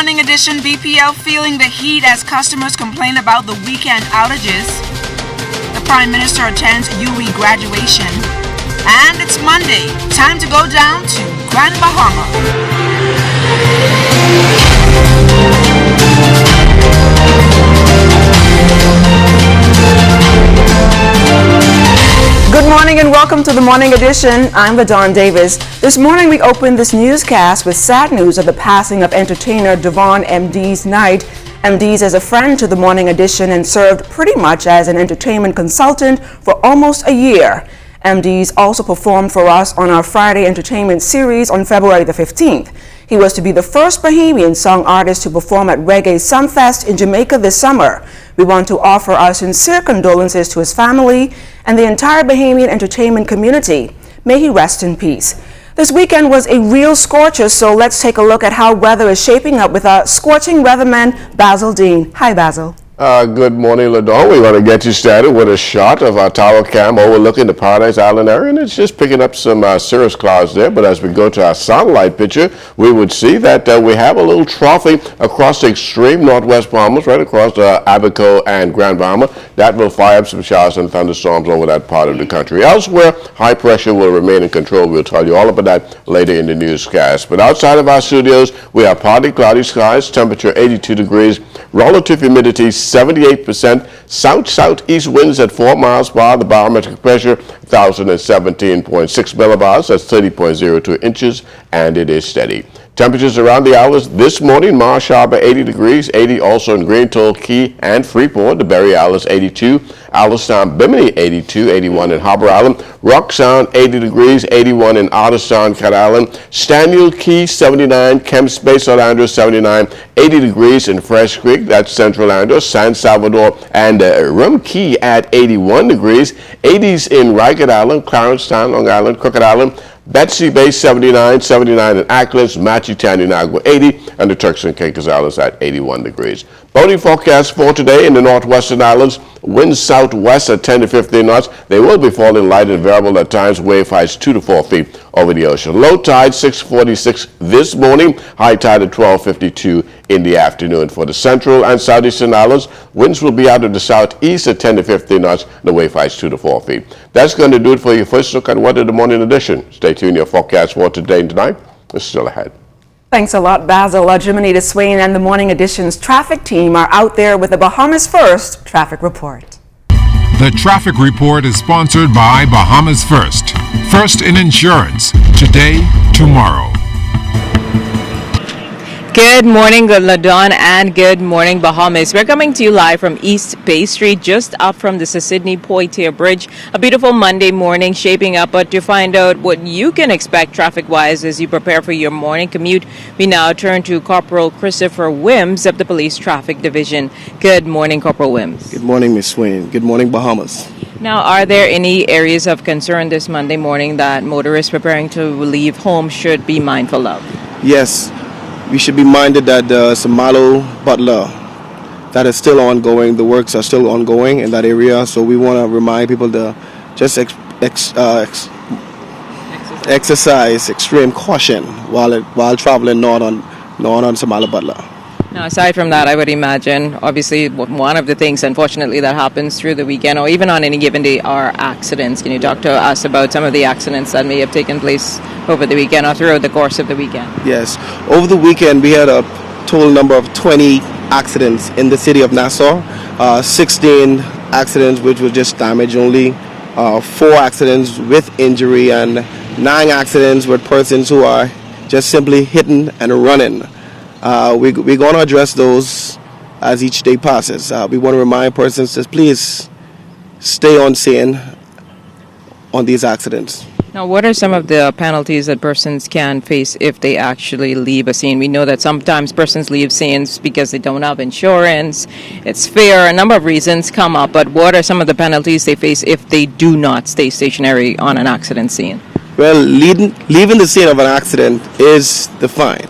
Morning Edition. BPL feeling the heat as customers complain about the weekend outages. The Prime Minister attends UE graduation. And it's Monday. Time to go down to Grand Bahama. Good morning and welcome to the Morning Edition. I'm LaDawn Davis. This morning we opened this newscast with sad news of the passing of entertainer Devon MD's Knight. MD's is a friend to the Morning Edition and served pretty much as an entertainment consultant for almost a year. MD's also performed for us on our Friday entertainment series on February the 15th. He was to be the first Bahamian song artist to perform at Reggae Sumfest in Jamaica this summer. We want to offer our sincere condolences to his family and the entire Bahamian entertainment community. May he rest in peace. This weekend was a real scorcher, so let's take a look at how weather is shaping up with our scorching weatherman, Basil Dean. Hi, Basil. Good morning, LaDawn. We're going to get you started with a shot of our tower cam overlooking the Paradise Island area, and it's just picking up some cirrus clouds there. But as we go to our satellite picture, we would see that we have a little trough across the extreme northwest Bahamas, right across Abaco and Grand Bahama. That will fire up some showers and thunderstorms over that part of the country. Elsewhere, high pressure will remain in control. We'll tell you all about that later in the newscast. But outside of our studios, we have partly cloudy skies, temperature 82 degrees, relative humidity 78%, south-southeast winds at 4 miles per hour, the barometric pressure 1,017.6 millibars, that's 30.02 inches, and it is steady. Temperatures around the islands this morning: Marsh Harbor 80 degrees, 80 also in Green Toll Key and Freeport, the Berry Islands 82, Allenstown, Bimini 82, 81 in Harbor Island, Rock Sound 80 degrees, 81 in Otterstown, Cat Island, Staniel Key 79, Kemps Bay, Orlando 79, 80 degrees in Fresh Creek, that's Central Orlando, San Salvador, and Rum Key at 81 degrees, 80s in Rygat Island, Clarence Town, Long Island, Crooked Island, Betsy Bay 79, 79 in Acklands, Machitan, Inagua 80, and the Turks and Caicos Islands at 81 degrees. Boating forecast for today in the northwestern islands: winds southwest at 10 to 15 knots. They will be falling light and variable at times. Wave heights 2 to 4 feet over the ocean. Low tide 6:46 this morning. High tide at 12:52 in the afternoon. For the central and southeastern islands, winds will be out of the southeast at 10 to 15 knots. The wave heights 2 to 4 feet. That's going to do it for your first look at Weather the Morning Edition. Stay tuned. Your forecast for today and tonight is still ahead. Thanks a lot, Basil. Jiminy DeSwain and the Morning Edition's traffic team are out there with the Bahamas First Traffic Report. The traffic report is sponsored by Bahamas First. First in insurance. Today, tomorrow. Good morning, good LaDawn, and good morning, Bahamas. We're coming to you live from East Bay Street, just up from the Sydney Poitier Bridge. A beautiful Monday morning shaping up, but to find out what you can expect traffic-wise as you prepare for your morning commute, we now turn to Corporal Christopher Wims of the Police Traffic Division. Good morning, Corporal Wims. Good morning, Ms. Swain. Good morning, Bahamas. Now, are there any areas of concern this Monday morning that motorists preparing to leave home should be mindful of? Yes. We should be minded that the Samalo Butler, that is still ongoing. The works are still ongoing in that area, so we want to remind people to just exercise extreme caution while traveling north on Samalo Butler. Now, aside from that, I would imagine, obviously, one of the things, unfortunately, that happens through the weekend or even on any given day are accidents. Can you talk to us about some of the accidents that may have taken place over the weekend or throughout the course of the weekend? Yes. Over the weekend, we had a total number of 20 accidents in the city of Nassau. 16 accidents which were just damage only, 4 accidents with injury, and 9 accidents with persons who are just simply hitting and running. We're going to address those as each day passes. We want to remind persons to please stay on scene on these accidents. Now, what are some of the penalties that persons can face if they actually leave a scene? We know that sometimes persons leave scenes because they don't have insurance, it's fear, a number of reasons come up, but what are some of the penalties they face if they do not stay stationary on an accident scene? Well, leaving the scene of an accident is the fine.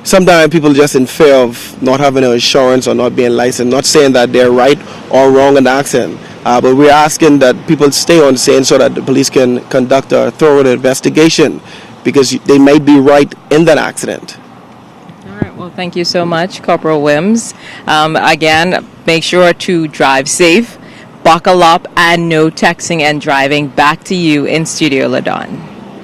Sometimes people just in fear of not having insurance or not being licensed, not saying that they're right or wrong in the accident. But we're asking that people stay on scene so that the police can conduct a thorough investigation because they might be right in that accident. All right. Well, Thank you so much, Corporal Wims. Again, make sure to drive safe, buckle up, and no texting and driving. Back to you in studio, LaDon.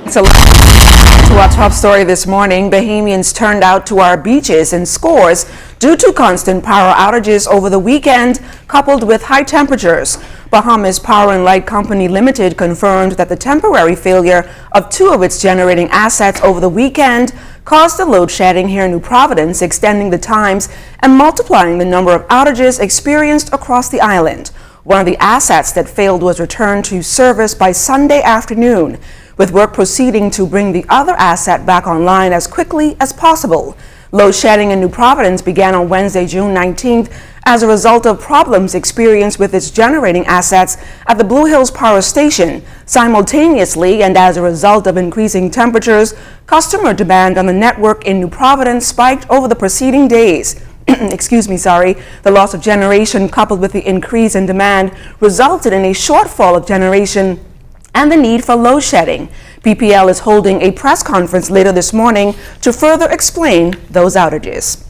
So to our top story this morning, Bahamians turned out to our beaches in scores due to constant power outages over the weekend, coupled with high temperatures. Bahamas Power and Light Company Limited confirmed that the temporary failure of 2 of its generating assets over the weekend caused the load shedding here in New Providence, extending the times and multiplying the number of outages experienced across the island. One of the assets that failed was returned to service by Sunday afternoon, with work proceeding to bring the other asset back online as quickly as possible. Load shedding in New Providence began on Wednesday, June 19th, as a result of problems experienced with its generating assets at the Blue Hills Power Station. Simultaneously, and as a result of increasing temperatures, customer demand on the network in New Providence spiked over the preceding days. The loss of generation coupled with the increase in demand resulted in a shortfall of generation and the need for load shedding. PPL is holding a press conference later this morning to further explain those outages.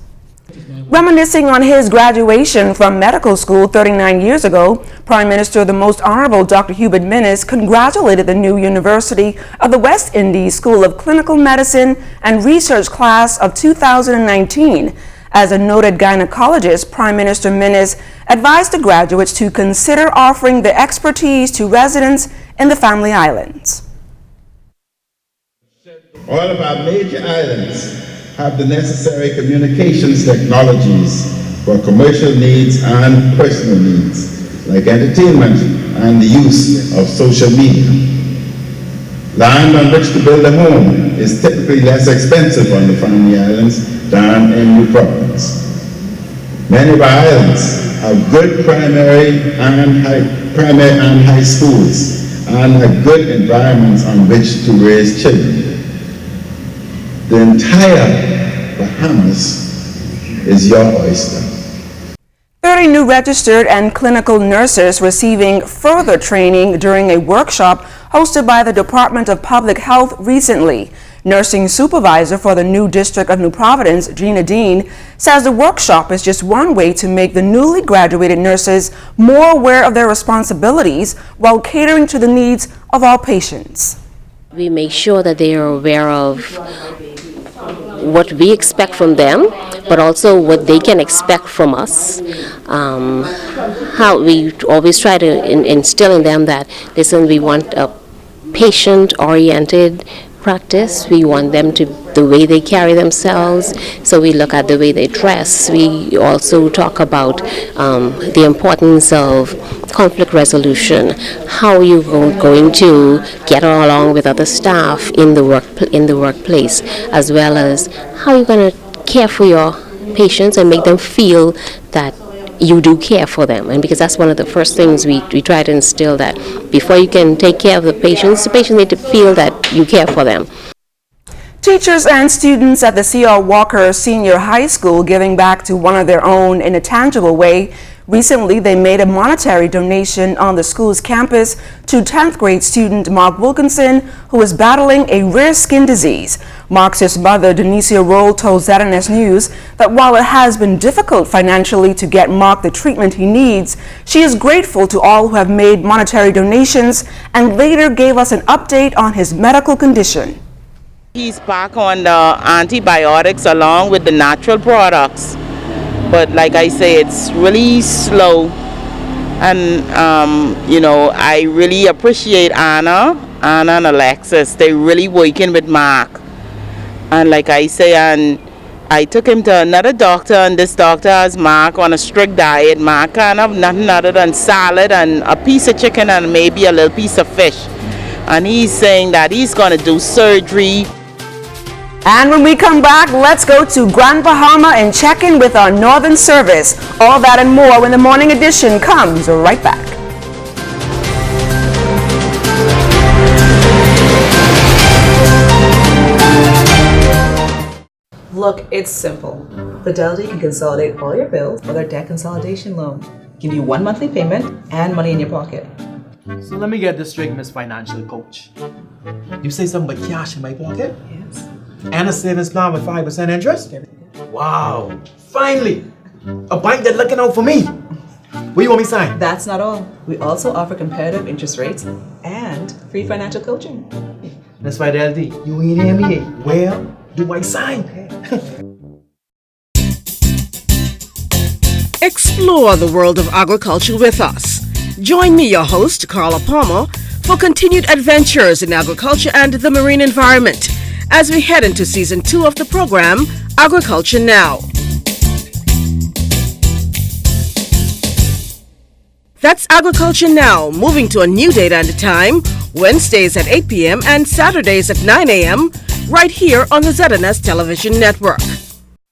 Reminiscing on his graduation from medical school 39 years ago, Prime Minister the Most Honorable Dr. Hubert Minnis congratulated the new University of the West Indies School of Clinical Medicine and Research class of 2019. As a noted gynecologist, Prime Minister Minnis advised the graduates to consider offering their expertise to residents in the Family Islands. All of our major islands have the necessary communications technologies for commercial needs and personal needs, like entertainment and the use of social media. Land on which to build a home is typically less expensive on the Family Islands than in New Providence. Many of our islands have good primary and high schools and have good environments on which to raise children. The entire Bahamas is your oyster. 30 new registered and clinical nurses receiving further training during a workshop hosted by the Department of Public Health recently. Nursing supervisor for the new district of New Providence, Gina Dean, says the workshop is just one way to make the newly graduated nurses more aware of their responsibilities while catering to the needs of all patients. We make sure that they are aware of what we expect from them, but also what they can expect from us. How we always try to instill in them that, listen, we want a patient-oriented practice. We want them to, the way they carry themselves, so we look at the way they dress. We also talk about the importance of conflict resolution, how you're going to get along with other staff in the workplace, as well as how you're going to care for your patients and make them feel that you do care for them. And because that's one of the first things we try to instill, that before you can take care of the patients need to feel that you care for them. Teachers and students at the C.R. Walker Senior High School giving back to one of their own in a tangible way. Recently, they made a monetary donation on the school's campus to 10th grade student Mark Wilkinson, who is battling a rare skin disease. Mark's mother, Denicia Roll, told ZNS News that while it has been difficult financially to get Mark the treatment he needs, she is grateful to all who have made monetary donations and later gave us an update on his medical condition. He's back on the antibiotics along with the natural products. But like I say, it's really slow. And, I really appreciate Anna and Alexis. They're really working with Mark. And like I say, and I took him to another doctor, and this doctor has Mark on a strict diet. Mark can't have nothing other than salad and a piece of chicken and maybe a little piece of fish. And he's saying that he's going to do surgery. And when we come back, let's go to Grand Bahama and check in with our Northern Service. All that and more when the Morning Edition comes right back. Look, it's simple. Fidelity can consolidate all your bills with their debt consolidation loan. Give you one monthly payment and money in your pocket. So let me get this straight, Miss Financial Coach. You say something about cash in my pocket? Yes. And a savings plan with 5% interest? Wow, finally! A bank that's looking out for me! What you want me to sign? That's not all. We also offer competitive interest rates and free financial coaching. Miss Fidelity, you ain't hear me. Where do I sign? Explore the world of agriculture with us. Join me, your host, Carla Palmer, for continued adventures in agriculture and the marine environment as we head into Season 2 of the program, Agriculture Now. That's Agriculture Now, moving to a new date and time, Wednesdays at 8 p.m. and Saturdays at 9 a.m., right here on the ZNS Television Network.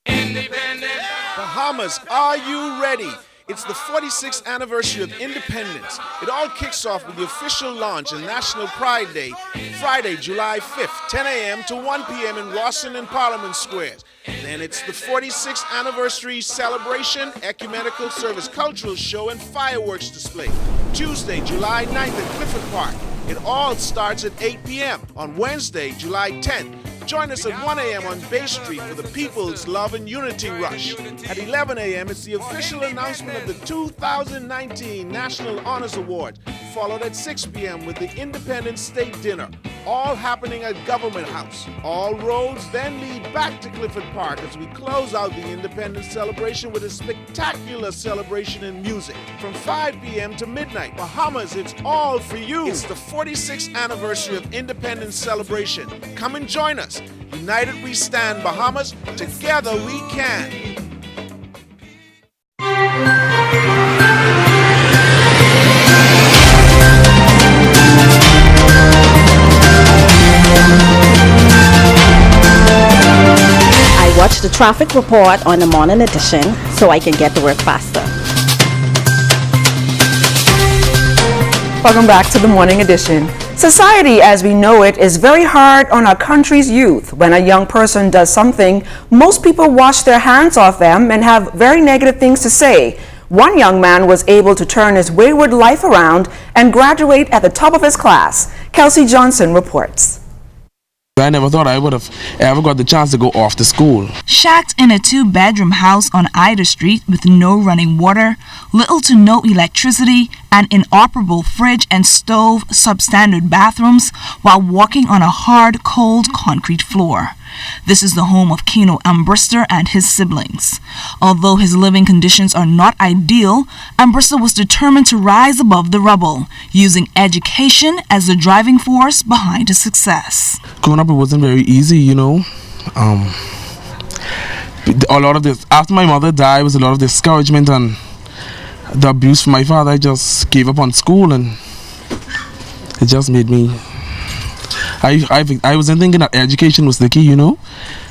Bahamas, are you ready? It's the 46th anniversary of independence. It all kicks off with the official launch of National Pride Day, Friday, July 5th, 10 a.m. to 1 p.m. in Rawson and Parliament Squares. Then it's the 46th anniversary celebration, ecumenical service cultural show, and fireworks display. Tuesday, July 9th at Clifford Park. It all starts at 8 p.m. On Wednesday, July 10th. Join us at 1 a.m. on Bay Street for the People's Love and Unity Rush. At 11 a.m., it's the official announcement of the 2019 National Honors Award, followed at 6 p.m. with the Independence State Dinner, all happening at Government House. All roads then lead back to Clifford Park as we close out the Independence celebration with a spectacular celebration in music. From 5 p.m. to midnight, Bahamas, it's all for you. It's the 46th anniversary of Independence celebration. Come and join us. United we stand, Bahamas. Together we can. I watch the traffic report on the morning edition so I can get to work faster. Welcome back to the Morning Edition. Society as we know it is very hard on our country's youth. When a young person does something, most people wash their hands off them and have very negative things to say. One young man was able to turn his wayward life around and graduate at the top of his class. Kelsey Johnson reports. I never thought I would have ever got the chance to go off to school. Shacked in a two-bedroom house on Ida Street with no running water, little to no electricity, an inoperable fridge and stove, substandard bathrooms, while walking on a hard, cold concrete floor. This is the home of Keno Ambrister and his siblings. Although his living conditions are not ideal, Ambrister was determined to rise above the rubble, using education as the driving force behind his success. Growing up, it wasn't very easy, you know. A lot of this, after my mother died, was a lot of discouragement and the abuse from my father. I just gave up on school, and it just made me. I wasn't thinking that education was the key, you know,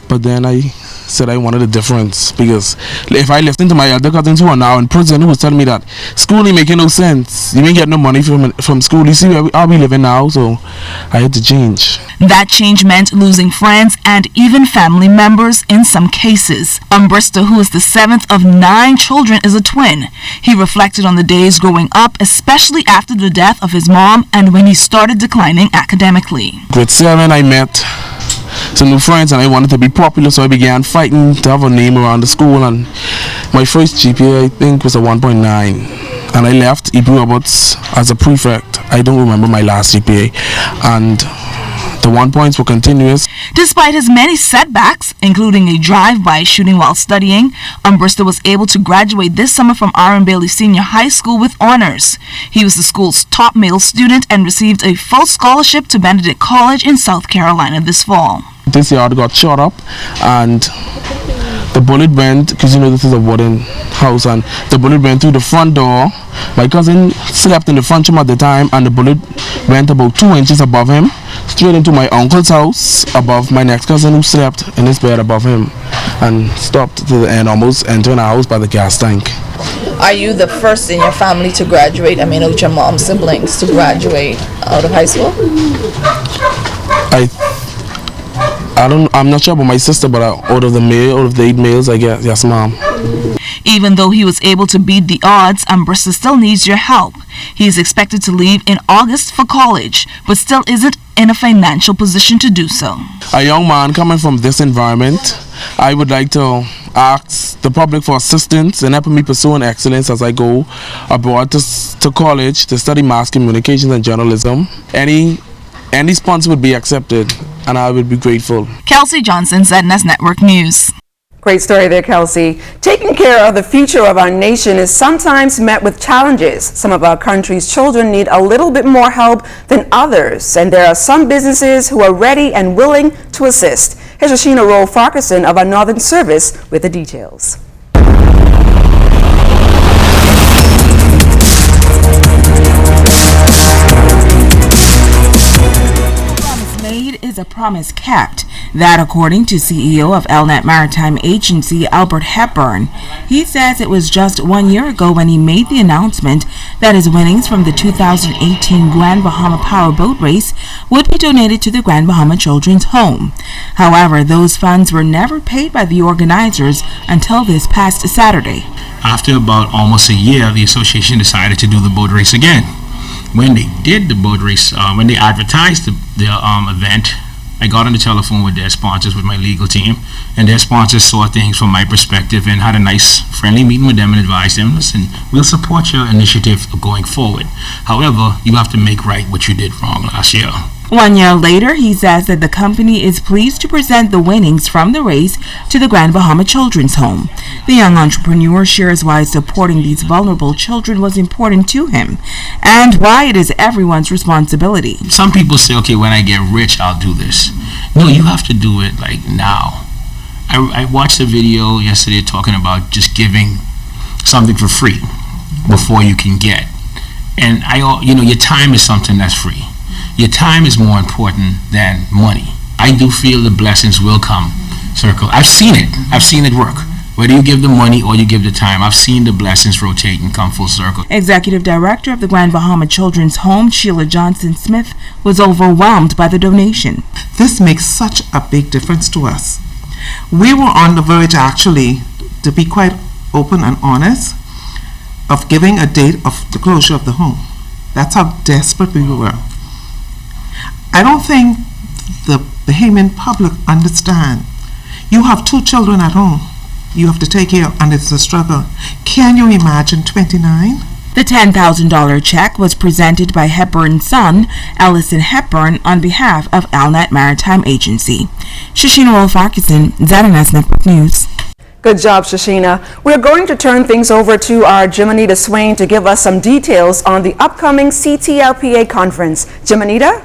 but then I said I wanted a difference, because if I listened to my elder cousins who are now in prison, who was telling me that school ain't making no sense, you ain't get no money from school, you see where we living now, so I had to change. That change meant losing friends and even family members in some cases. Ambrister, who is the seventh of 9 children, is a twin. He reflected on the days growing up, especially after the death of his mom and when he started declining academically. Grade 7, I met some new friends and I wanted to be popular, so I began fighting to have a name around the school, and my first GPA I think was a 1.9, and I left Hebrew Roberts as a prefect. I don't remember my last GPA, and the 1 points were continuous. Despite his many setbacks, including a drive-by shooting while studying, Ambrister was able to graduate this summer from R. M. Bailey Senior High School with honors. He was the school's top male student and received a full scholarship to Benedict College in South Carolina this fall. This yard got shot up and the bullet went, because you know this is a wooden house, and the bullet went through the front door. My cousin slept in the front room at the time, and the bullet went about 2 inches above him, straight into my uncle's house above my next cousin, who slept in his bed above him, and stopped to the end, almost entering our house by the gas tank. Are you the first in your family to graduate? I mean, with your mom's siblings to graduate out of high school? I'm not sure about my sister, but out of the 8 males, I guess, yes, ma'am. Even though he was able to beat the odds, Ambrister still needs your help. He is expected to leave in August for college, but still isn't in a financial position to do so. A young man coming from this environment, I would like to ask the public for assistance in helping me pursue excellence as I go abroad to college to study mass communications and journalism. Any sponsor would be accepted, and I would be grateful. Kelsey Johnson, ZNS Network News. Great story there, Kelsey. Taking care of the future of our nation is sometimes met with challenges. Some of our country's children need a little bit more help than others, and there are some businesses who are ready and willing to assist. Here's Shashina Rowe-Farquharson of our Northern Service with the details. Is a promise kept. That, according to CEO of LNet Maritime Agency Albert Hepburn. He says it was just 1 year ago when he made the announcement that his winnings from the 2018 Grand Bahama Power Boat Race would be donated to the Grand Bahama Children's Home. However, those funds were never paid by the organizers until this past Saturday. After about almost a year, the association decided to do the boat race again. When they did the boat race, when they advertised the event, I got on the telephone with their sponsors, with my legal team, and their sponsors saw things from my perspective and had a nice, friendly meeting with them and advised them, listen, we'll support your initiative going forward. However, you have to make right what you did wrong last year. 1 year later, he says that the company is pleased to present the winnings from the race to the Grand Bahama Children's Home. The young entrepreneur shares why supporting these vulnerable children was important to him and why it is everyone's responsibility. Some people say, okay, when I get rich, I'll do this. No, you have to do it like now. I watched a video yesterday talking about just giving something for free before you can get. And your time is something that's free. Your time is more important than money. I do feel the blessings will come, Circle. I've seen it. I've seen it work. Whether you give the money or you give the time, I've seen the blessings rotate and come full circle. Executive Director of the Grand Bahama Children's Home, Sheila Johnson-Smith, was overwhelmed by the donation. This makes such a big difference to us. We were on the verge, actually, to be quite open and honest, of giving a date of the closure of the home. That's how desperate we were. I don't think the Bahamian public understand. You have 2 children at home you have to take care of, and it's a struggle. Can you imagine 29? The $10,000 check was presented by Hepburn's son, Ellison Hepburn, on behalf of LNet Maritime Agency. Shashina Rowe-Farquharson, ZNS Network News. Good job, Shashina. We're going to turn things over to our Jimanita Swain to give us some details on the upcoming CTLPA conference. Jimanita?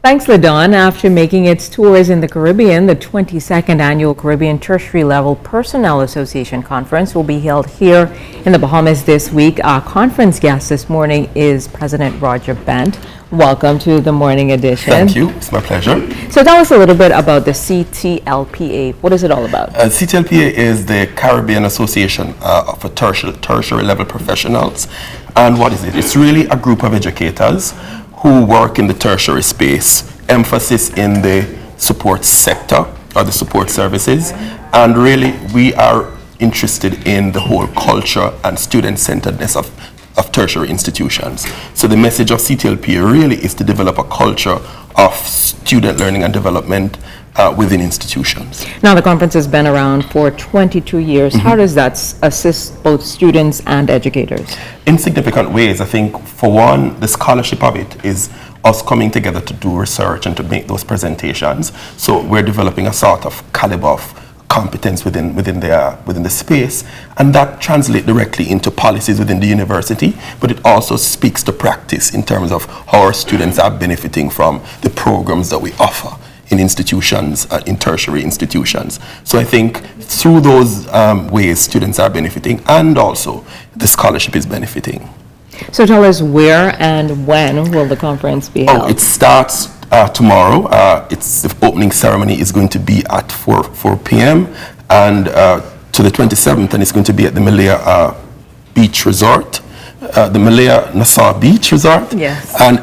Thanks, LaDawn. After making its tours in the Caribbean, the 22nd Annual Caribbean Tertiary Level Personnel Association Conference will be held here in the Bahamas this week. Our conference guest this morning is President Roger Bent. Welcome to the morning edition. Thank you. It's my pleasure. So tell us a little bit about the CTLPA. What is it all about? CTLPA is the Caribbean Association for tertiary level professionals. And what is it? It's really a group of educators who work in the tertiary space, emphasis in the support sector or the support services. And really, we are interested in the whole culture and student-centeredness of tertiary institutions. So the message of CTLPA really is to develop a culture of student learning and development within institutions. Now, the conference has been around for 22 years. How does that assist both students and educators? In significant ways. I think, for one, the scholarship of it is us coming together to do research and to make those presentations. So we're developing a sort of caliber of competence within the space, and that translates directly into policies within the university, but it also speaks to practice in terms of how our students are benefiting from the programs that we offer in institutions, in tertiary institutions. So I think through those ways, students are benefiting, and also the scholarship is benefiting. So tell us, where and when will the conference be held? It starts tomorrow. The opening ceremony is going to be at 4 p.m. and to the 27th, and it's going to be at the Malaya Beach Resort, the Malaya Nassau Beach Resort. Yes. And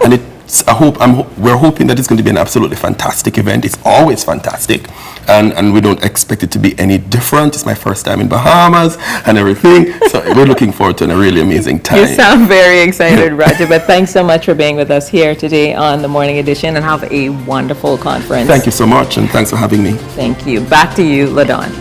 we're hoping that it's going to be an absolutely fantastic event. It's always fantastic, and we don't expect it to be any different. It's my first time in Bahamas and everything, so we're looking forward to a really amazing time. You sound very excited, Roger, but thanks so much for being with us here today on the Morning Edition, and have a wonderful conference. Thank you so much, and thanks for having me. Thank you. Back to you, LaDawn.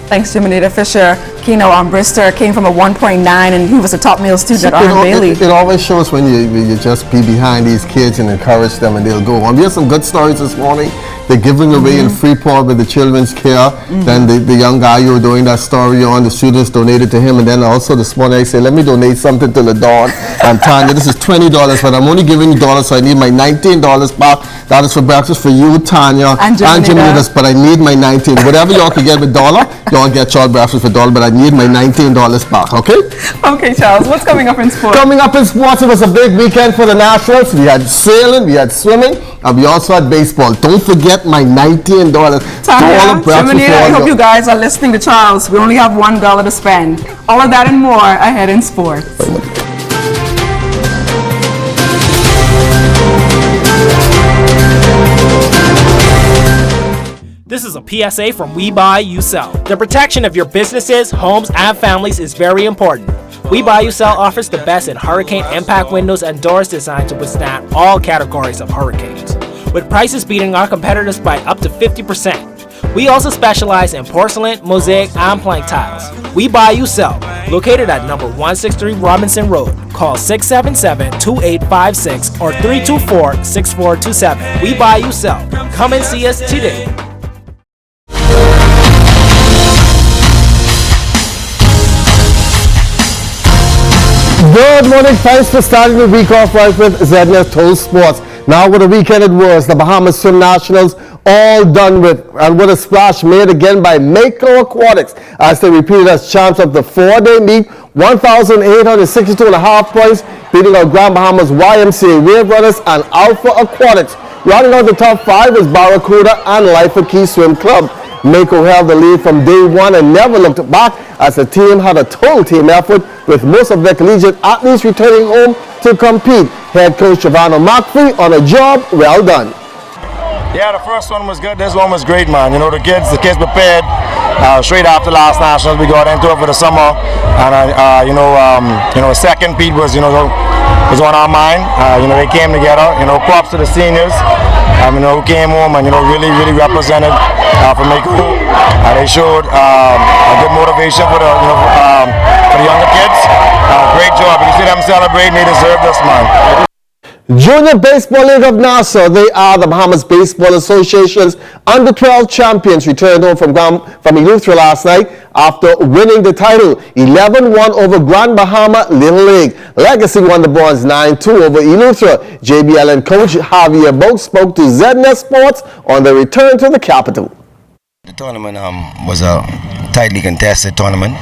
Thanks, Jiminita Fisher. Keno Brister came from a 1.9, and he was a top male student at R.M. Bailey. It always shows when you just be behind these kids and encourage them, and they'll go on. We have some good stories this morning. They're giving away in Freeport with the children's care. Then the young guy you were doing that story on, the students donated to him, and then also this morning I said, let me donate something to LaDawn and Tanya. This is $20, but I'm only giving you dollars, so I need my $19 back. That is for breakfast for you, Tanya, and Jiminita, but I need my $19. Whatever y'all can get with dollar, y'all get y'all breakfast for dollar, but I need my $19 back, okay? Okay, Charles, what's coming up in sports? Coming up in sports, it was a big weekend for the Nationals. We had sailing, we had swimming, and we also had baseball. Don't forget my $19 Tanya, Jiminita, I hope you guys are listening to Charles. We only have $1 to spend. All of that and more ahead in sports. This is a PSA from We Buy, You Sell. The protection of your businesses, homes, and families is very important. We Buy, You Sell offers the best in hurricane impact windows and doors designed to withstand all categories of hurricanes, with prices beating our competitors by up to 50%. We also specialize in porcelain, mosaic, and plank tiles. We Buy, You Sell. Located at number 163 Robinson Road. Call 677-2856 or 324-6427. We Buy, You Sell. Come and see us today. Good morning, thanks for starting the week off right with ZNet Toll Sports. Now what a weekend it was. The Bahamas Swim Nationals all done with, and what a splash made again by Mako Aquatics as they repeated as champs of the 4-day meet, 1,862.5 points, beating out Grand Bahamas YMCA Wave Runners and Alpha Aquatics. Rounding out the top 5 was Barracuda and Life of Key Swim Club. Mako held the lead from day one and never looked back as the team had a total team effort with most of their collegiate athletes returning home to compete. Head coach Giovanni McPhee on a job well done. Yeah, the first one was good. This one was great, man. You know, the kids prepared. Straight after last Nationals, we got into it for the summer, and second Pete was was on our mind. They came together. Props to the seniors. Who came home and really represented for Mako. They showed a good motivation for the younger kids. Great job. You see them celebrating. They deserve this, man. Junior Baseball League of Nassau, they are the Bahamas Baseball Association's under-12 champions, returned home from Eleuthera last night after winning the title 11-1 over Grand Bahama Little League. Legacy won the bronze 9-2 over Eleuthera. JBLN coach Javier Boak spoke to ZNet Sports on the return to the capital. The tournament was a tightly contested tournament.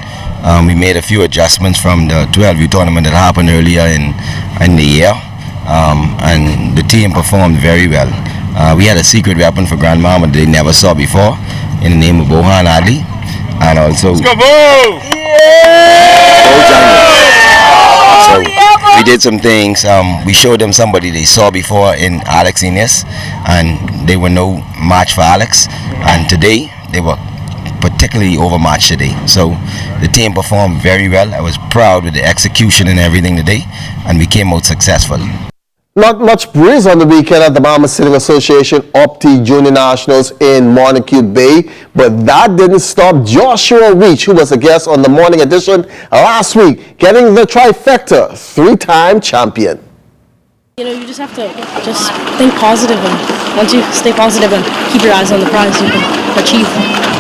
We made a few adjustments from the 12U tournament that happened earlier in the year. And the team performed very well. We had a secret weapon for Grand Bahama that they never saw before in the name of Bohan Ali, and also So we did some things. We showed them somebody they saw before in Alex Ines, and they were no match for Alex. And today they were particularly overmatched today. So the team performed very well. I was proud with the execution and everything today, and we came out successful. Not much breeze on the weekend at the Bahamas Sailing Association Opti Junior Nationals in Montague Bay, but that didn't stop Joshua Weech, who was a guest on the Morning Edition last week, getting the trifecta, 3-time champion. You just have to just think positive, and once you stay positive and keep your eyes on the prize, you can achieve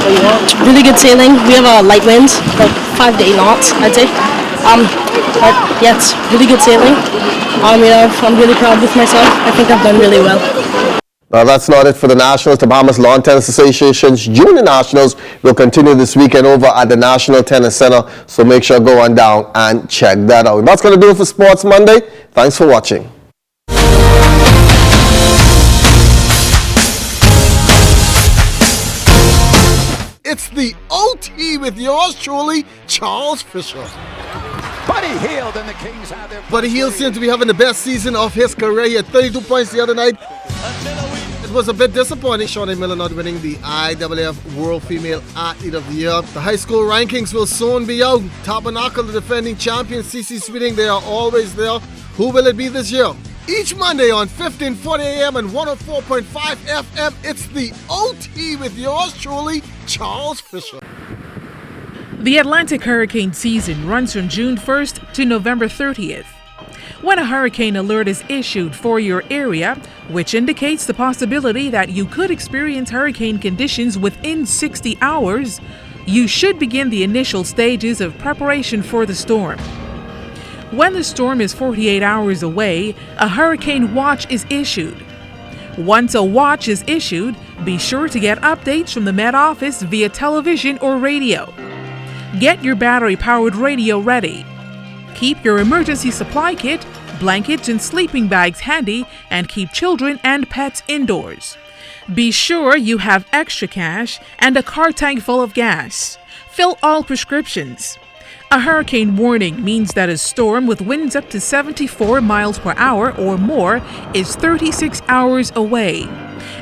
what you want. Really good sailing. We have a light wind, about 5 to 8 knots, I'd say. But yeah, it's really good sailing. I'm really proud with myself. I think I've done really well. Now that's not it for the Nationals. The Bahamas Lawn Tennis Association's Junior Nationals will continue this weekend over at the National Tennis Center, so make sure to go on down and check that out. That's going to do it for Sports Monday. Thanks for watching. It's the OT with yours truly, Charles Fisher. Buddy Hield and the Kings have their... Buddy Hield seemed to be having the best season of his career. He had 32 points the other night. It was a bit disappointing, Shawnee Miller not winning the IAAF World Female Athlete of the Year. The high school rankings will soon be out. Tabernacle, the defending champion, CC Sweeting, they are always there. Who will it be this year? Each Monday on 1540 AM and 104.5 FM, it's the OT with yours truly, Charles Fisher. The Atlantic hurricane season runs from June 1st to November 30th. When a hurricane alert is issued for your area, which indicates the possibility that you could experience hurricane conditions within 60 hours, you should begin the initial stages of preparation for the storm. When the storm is 48 hours away, a hurricane watch is issued. Once a watch is issued, be sure to get updates from the Met Office via television or radio. Get your battery-powered radio ready. Keep your emergency supply kit, blankets, and sleeping bags handy, and keep children and pets indoors. Be sure you have extra cash and a car tank full of gas. Fill all prescriptions. A hurricane warning means that a storm with winds up to 74 miles per hour or more is 36 hours away.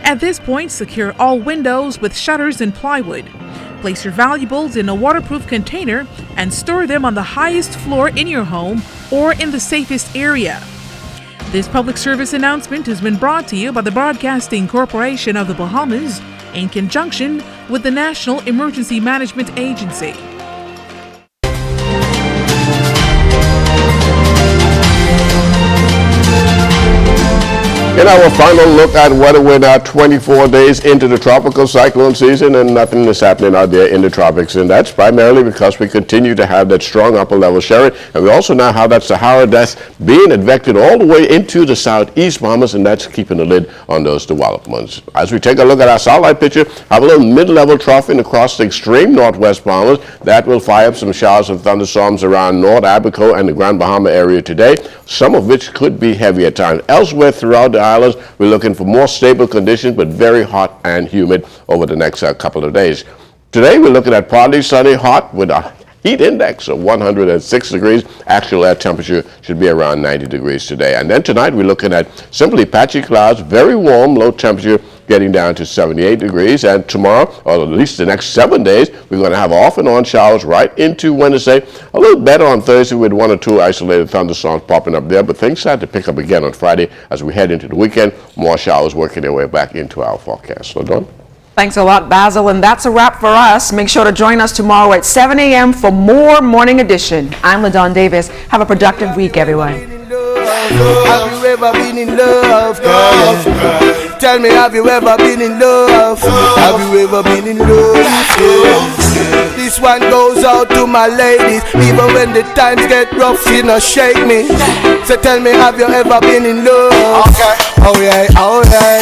At this point, secure all windows with shutters and plywood. Place your valuables in a waterproof container and store them on the highest floor in your home or in the safest area. This public service announcement has been brought to you by the Broadcasting Corporation of the Bahamas in conjunction with the National Emergency Management Agency. In our final look at weather, we're now 24 days into the tropical cyclone season and nothing is happening out there in the tropics. And that's primarily because we continue to have that strong upper level sharing. And we also now have that Sahara dust being advected all the way into the southeast Bahamas, and that's keeping the lid on those developments. As we take a look at our satellite picture, have a little mid-level troughing across the extreme northwest Bahamas. That will fire up some showers and thunderstorms around North Abaco and the Grand Bahama area today, some of which could be heavy at times. Elsewhere throughout the islands, we're looking for more stable conditions, but very hot and humid over the next couple of days. Today, we're looking at partly sunny, hot with a heat index of 106 degrees. Actual air temperature should be around 90 degrees today. And then tonight, we're looking at simply patchy clouds, very warm, low temperature getting down to 78 degrees. And tomorrow, or at least the next 7 days, we're going to have off and on showers right into Wednesday. A little better on Thursday with 1 or 2 isolated thunderstorms popping up there, but things start to pick up again on Friday as we head into the weekend. More showers working their way back into our forecast. So, Dawn? Thanks a lot, Basil, and that's a wrap for us. Make sure to join us tomorrow at 7 a.m. for more Morning Edition. I'm LaDawn Davis. Have a productive week, everyone. Have you ever been in love, girl? Tell me, have you ever been in love? Have you ever been in love? This one goes out to my ladies. Even when the times get rough, she not shake me. So tell me, have you ever been in love? Okay. Oh yeah, oh yeah.